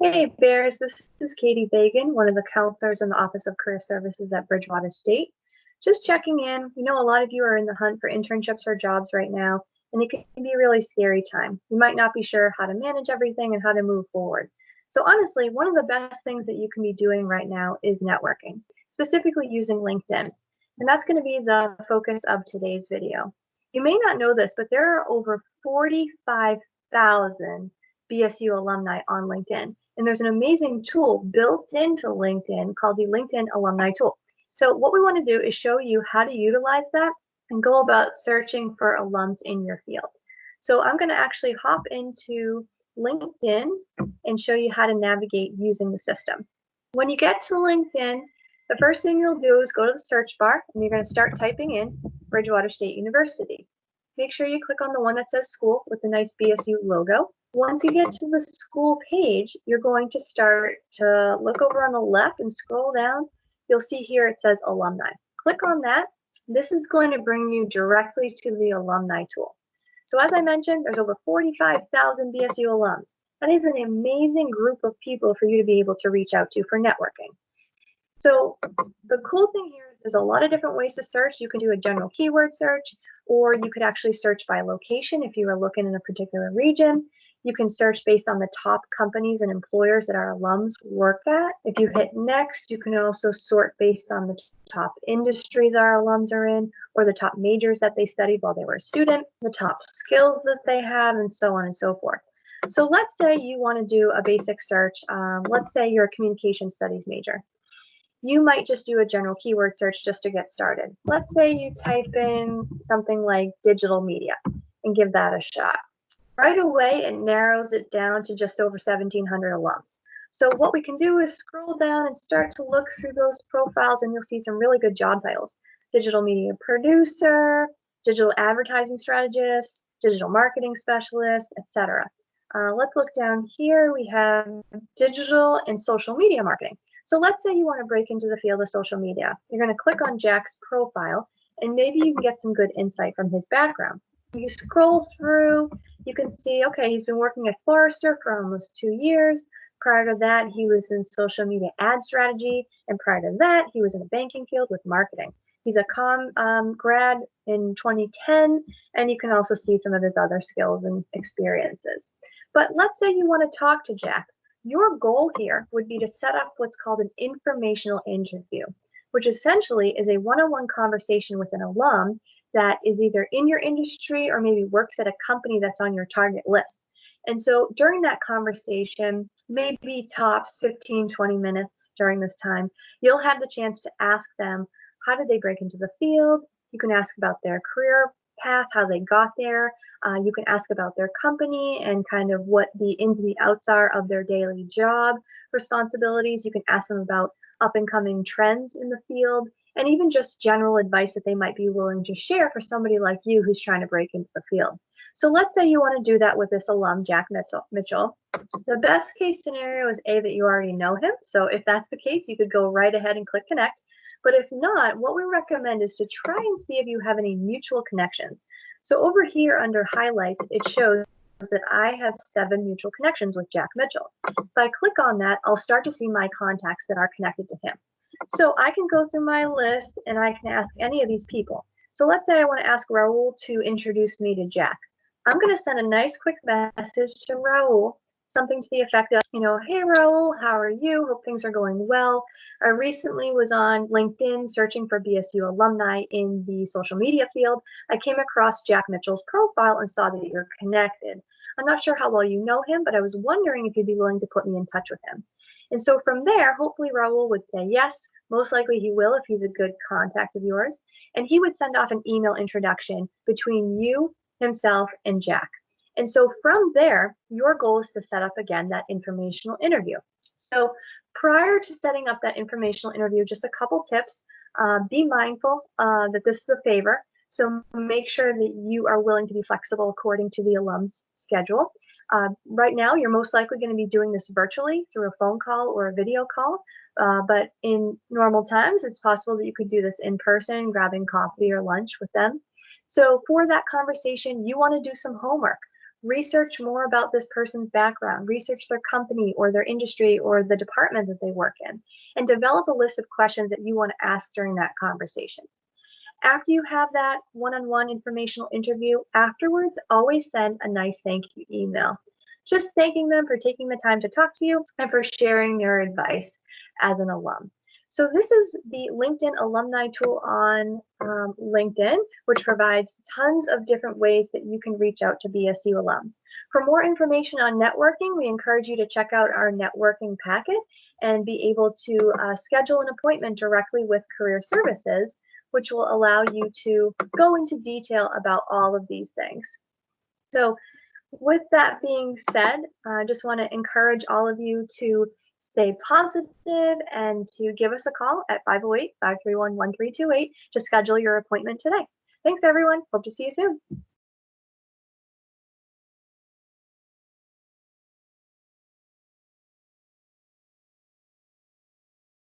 Hey Bears, this is Katie Fagan, one of the counselors in the Office of Career Services at Bridgewater State. Just checking in. We know a lot of you are in the hunt for internships or jobs right now, and it can be a really scary time. You might not be sure how to manage everything and how to move forward. So honestly, one of the best things that you can be doing right now is networking, specifically using LinkedIn. And that's going to be the focus of today's video. You may not know this, but there are over 45,000 BSU alumni on LinkedIn. And there's an amazing tool built into LinkedIn called the LinkedIn Alumni Tool. So what we want to do is show you how to utilize that and go about searching for alums in your field. So I'm going to actually hop into LinkedIn and show you how to navigate using the system. When you get to LinkedIn, the first thing you'll do is go to the search bar and you're going to start typing in Bridgewater State University. Make sure you click on the one that says school with the nice BSU logo. Once you get to the school page, you're going to start to look over on the left and scroll down. You'll see here it says alumni. Click on that. This is going to bring you directly to the alumni tool. So as I mentioned, there's over 45,000 BSU alums. That is an amazing group of people for you to be able to reach out to for networking. So the cool thing here is there's a lot of different ways to search. You can do a general keyword search, or you could actually search by location if you are looking in a particular region. You can search based on the top companies and employers that our alums work at. If you hit next, you can also sort based on the top industries our alums are in, or the top majors that they studied while they were a student, the top skills that they have, and so on and so forth. So let's say you want to do a basic search. Let's say you're a communication studies major. You might just do a general keyword search just to get started. Let's say you type in something like digital media and give that a shot. Right away, it narrows it down to just over 1,700 alums. So what we can do is scroll down and start to look through those profiles, and you'll see some really good job titles. Digital media producer, digital advertising strategist, digital marketing specialist, etc. Let's look down here. We have digital and social media marketing. So let's say you want to break into the field of social media. You're going to click on Jack's profile, and maybe you can get some good insight from his background. You scroll through, you can see, okay, he's been working at Forrester for almost 2 years. Prior to that, he was in social media ad strategy, and prior to that, he was in the banking field with marketing. He's a grad in 2010, and you can also see some of his other skills and experiences. But let's say you want to talk to Jack. Your goal here would be to set up what's called an informational interview, which essentially is a one-on-one conversation with an alum that is either in your industry or maybe works at a company that's on your target list. And so during that conversation, maybe tops 15, 20 minutes during this time, you'll have the chance to ask them, how did they break into the field? You can ask about their career path, how they got there. You can ask about their company and kind of what the ins and the outs are of their daily job responsibilities. You can ask them about up and coming trends in the field, and even just general advice that they might be willing to share for somebody like you who's trying to break into the field. So let's say you want to do that with this alum, Jack Mitchell. The best case scenario is A, that you already know him. So if that's the case, you could go right ahead and click connect. But if not, what we recommend is to try and see if you have any mutual connections. So over here under highlights, it shows that I have 7 mutual connections with Jack Mitchell. If I click on that, I'll start to see my contacts that are connected to him. So I can go through my list and I can ask any of these people. So let's say I want to ask Raul to introduce me to Jack. I'm going to send a nice quick message to Raul, something to the effect of, hey Raul, how are you? Hope things are going well. I recently was on LinkedIn searching for BSU alumni in the social media field. I came across Jack Mitchell's profile and saw that you're connected. I'm not sure how well you know him, but I was wondering if you'd be willing to put me in touch with him. And so from there, hopefully Raul would say yes. Most likely he will if he's a good contact of yours. And he would send off an email introduction between you, himself, and Jack. And so from there, your goal is to set up again that informational interview. So prior to setting up that informational interview, just a couple tips. Be mindful that this is a favor. So make sure that you are willing to be flexible according to the alum's schedule. Right now, you're most likely going to be doing this virtually through a phone call or a video call. But in normal times, it's possible that you could do this in person, grabbing coffee or lunch with them. So for that conversation, you want to do some homework. research more about this person's background, research their company or their industry or the department that they work in, and develop a list of questions that you want to ask during that conversation. After you have that one-on-one informational interview, afterwards, always send a nice thank you email. Just thanking them for taking the time to talk to you and for sharing their advice as an alum. So this is the LinkedIn alumni tool on LinkedIn, which provides tons of different ways that you can reach out to BSU alums. For more information on networking, we encourage you to check out our networking packet and be able to schedule an appointment directly with Career Services, which will allow you to go into detail about all of these things. So with that being said, I just want to encourage all of you to stay positive and to give us a call at 508-531-1328 to schedule your appointment today. Thanks, everyone. Hope to see you soon.